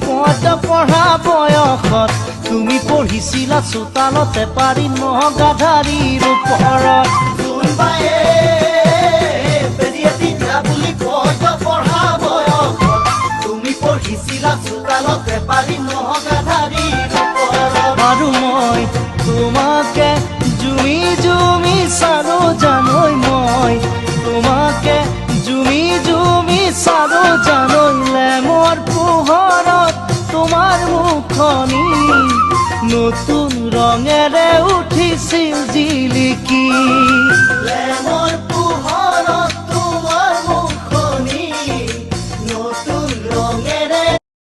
পদ পঢ়া বয়সত তুমি পঢ়িছিলা চোতালতে পাৰি নগাধাৰীৰ ওপৰত কোনবায়ে বেৰিয়ে দিলা বুলি পদ পঢ়া বয়সত তুমি পঢ়িছিলা চোতালতে পাৰি নগাধাৰীৰ ওপৰত আৰু মই তোমাকে জুমি জুমি চালো জানৈ মই তোমাকে জুমি জুমি চালো জানৈ লেমৰ পোহৰত তোমাৰ মুখনি নতুন ৰঙেৰে উঠিছিল জিলিকি